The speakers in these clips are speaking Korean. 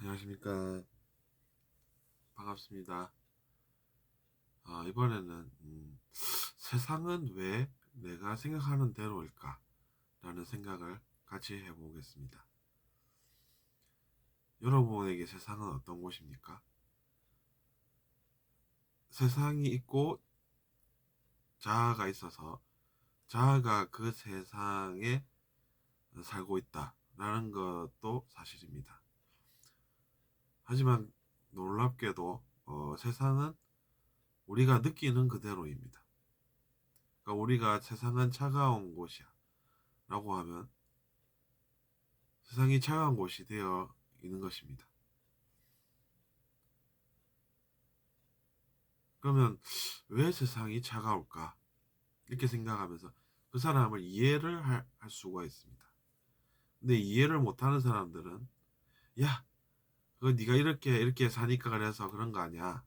안녕하십니까. 반갑습니다. 이번에는 세상은 왜 내가 생각하는 대로일까? 라는 생각을 같이 해보겠습니다. 여러분에게 세상은 어떤 곳입니까? 세상이 있고 자아가 있어서 자아가 그 세상에 살고 있다. 라는 것도 사실입니다. 하지만 놀랍게도 세상은 우리가 느끼는 그대로입니다. 그러니까 우리가 세상은 차가운 곳이야 라고 하면 세상이 차가운 곳이 되어 있는 것입니다. 그러면 왜 세상이 차가울까? 이렇게 생각하면서 그 사람을 이해를 할 수가 있습니다. 근데 이해를 못하는 사람들은 야, 그거 네가 이렇게 이렇게 사니까 그래서 그런 거 아니야.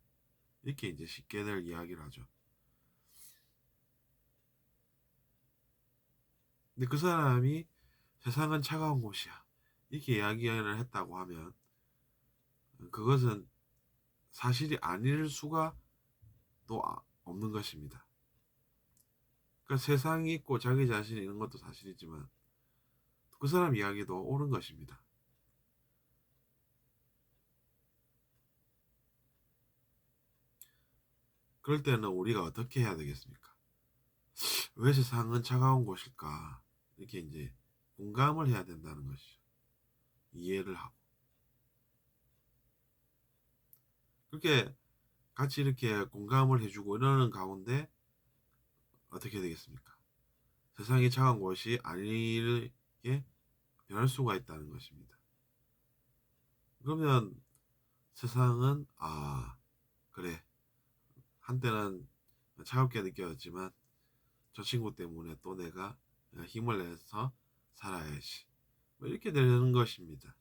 이렇게 이제 쉽게들 이야기를 하죠. 근데 그 사람이 세상은 차가운 곳이야. 이렇게 이야기를 했다고 하면 그것은 사실이 아닐 수가 또 없는 것입니다. 그러니까 세상이 있고 자기 자신이 있는 것도 사실이지만 그 사람 이야기도 옳은 것입니다. 그럴 때는 우리가 어떻게 해야 되겠습니까? 왜 세상은 차가운 곳일까? 이렇게 이제 공감을 해야 된다는 것이죠. 이해를 하고. 그렇게 같이 이렇게 공감을 해주고 이러는 가운데 어떻게 되겠습니까? 세상이 차가운 곳이 아니게 변할 수가 있다는 것입니다. 그러면 세상은 그래. 한때는 차갑게 느껴졌지만 저 친구 때문에 또 내가 힘을 내서 살아야지. 뭐 이렇게 되는 것입니다.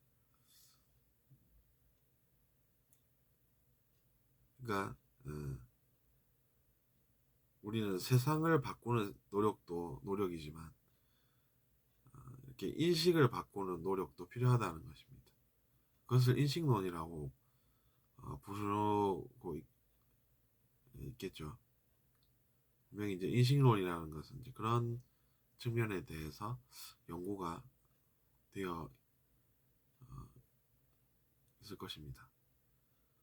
그러니까 우리는 세상을 바꾸는 노력도 노력이지만 이렇게 인식을 바꾸는 노력도 필요하다는 것입니다. 그것을 인식론이라고 부르고 있겠죠. 분명히 이제 인식론이라는 것은 이제 그런 측면에 대해서 연구가 되어 있을 것입니다.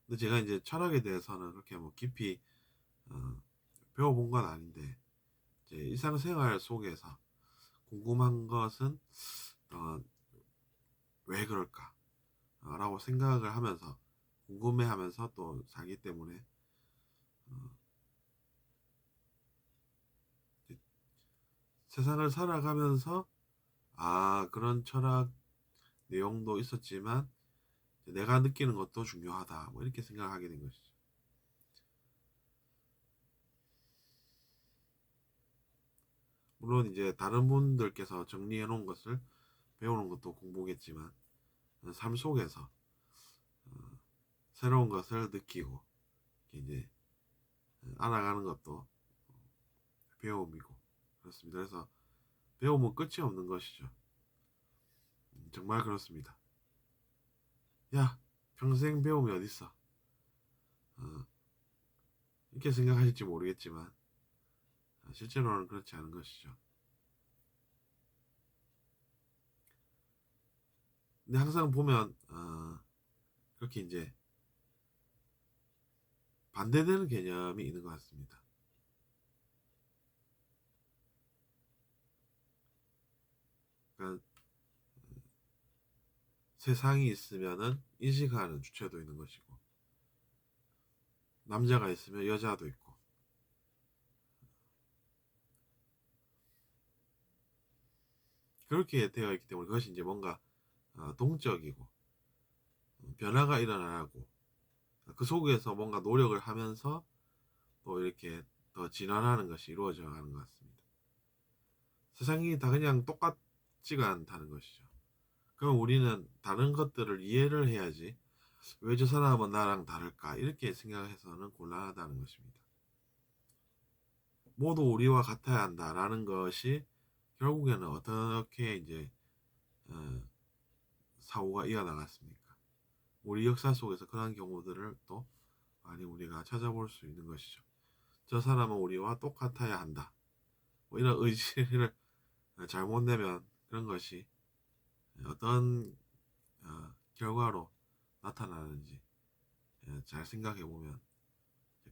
근데 제가 이제 철학에 대해서는 그렇게 뭐 깊이 어, 배워본 건 아닌데 이제 일상생활 속에서 궁금한 것은 어, 왜 그럴까? 라고 생각을 하면서 궁금해하면서 또 살기 때문에 어, 세상을 살아가면서 그런 철학 내용도 있었지만 내가 느끼는 것도 중요하다 뭐 이렇게 생각하게 된 것이죠. 물론 이제 다른 분들께서 정리해 놓은 것을 배우는 것도 공부겠지만 삶 속에서 새로운 것을 느끼고 이제 알아가는 것도 배움이고 그렇습니다. 그래서 배움은 끝이 없는 것이죠. 정말 그렇습니다. 야, 평생 배움이 어딨어? 어, 이렇게 생각하실지 모르겠지만 실제로는 그렇지 않은 것이죠. 근데 항상 보면 그렇게 이제 반대되는 개념이 있는 것 같습니다. 그러니까 세상이 있으면은 인식하는 주체도 있는 것이고 남자가 있으면 여자도 있고 그렇게 되어 있기 때문에 그것이 이제 뭔가 동적이고 변화가 일어나고 그 속에서 뭔가 노력을 하면서 또 이렇게 더 진화하는 것이 이루어져 가는 것 같습니다. 세상이 다 그냥 똑같지가 않다는 것이죠. 그럼 우리는 다른 것들을 이해를 해야지 왜 저 사람은 나랑 다를까 이렇게 생각해서는 곤란하다는 것입니다. 모두 우리와 같아야 한다라는 것이 결국에는 어떻게 이제 어, 사고가 이어나갔습니까? 우리 역사 속에서 그런 경우들을 또 많이 우리가 찾아볼 수 있는 것이죠. 저 사람은 우리와 똑같아야 한다. 뭐 이런 의지를 잘못 내면 그런 것이 어떤 결과로 나타나는지 잘 생각해 보면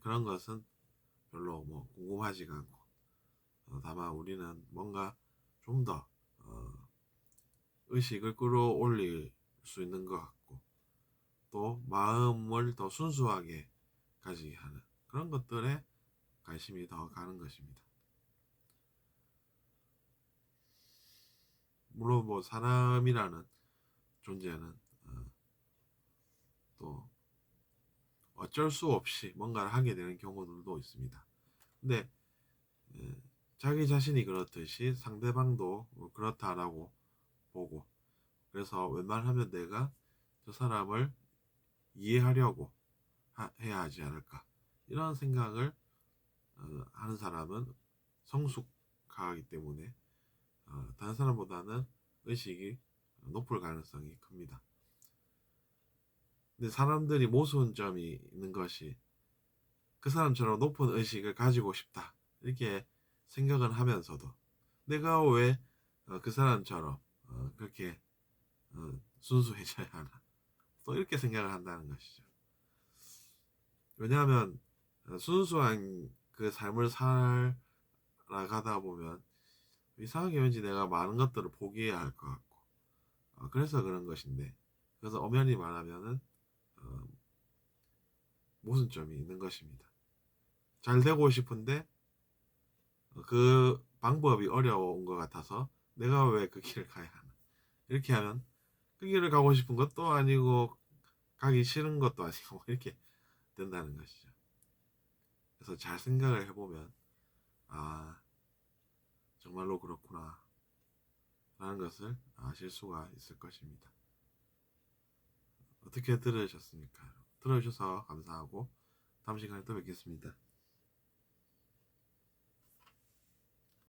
그런 것은 별로 뭐 궁금하지가 않고 다만 우리는 뭔가 좀 더 의식을 끌어올릴 수 있는 것 같고 또 마음을 더 순수하게 가지게 하는 그런 것들에 관심이 더 가는 것입니다. 물론 뭐 사람이라는 존재는 또 어쩔 수 없이 뭔가를 하게 되는 경우들도 있습니다. 근데 자기 자신이 그렇듯이 상대방도 그렇다라고 보고 그래서 웬만하면 내가 저 사람을 이해하려고 해야 하지 않을까 이런 생각을 하는 사람은 성숙하기 때문에 다른 사람보다는 의식이 높을 가능성이 큽니다. 근데 사람들이 모순점이 있는 것이 그 사람처럼 높은 의식을 가지고 싶다 이렇게 생각을 하면서도 내가 왜 그 사람처럼 그렇게 순수해져야 하나 또 이렇게 생각을 한다는 것이죠. 왜냐하면 순수한 그 삶을 살아가다 보면 이상하게 왠지 내가 많은 것들을 포기해야 할 것 같고 그래서 그런 것인데 그래서 엄연히 말하면은 어, 모순점이 있는 것입니다. 잘 되고 싶은데 그 방법이 어려운 것 같아서 내가 왜 그 길을 가야 하나 이렇게 하면 그 길을 가고 싶은 것도 아니고 가기 싫은 것도 아니고 뭐 이렇게 된다는 것이죠. 그래서 잘 생각을 해보면 아 정말로 그렇구나 라는 것을 아실 수가 있을 것입니다. 어떻게 들으셨습니까? 들어주셔서 감사하고 다음 시간에 또 뵙겠습니다.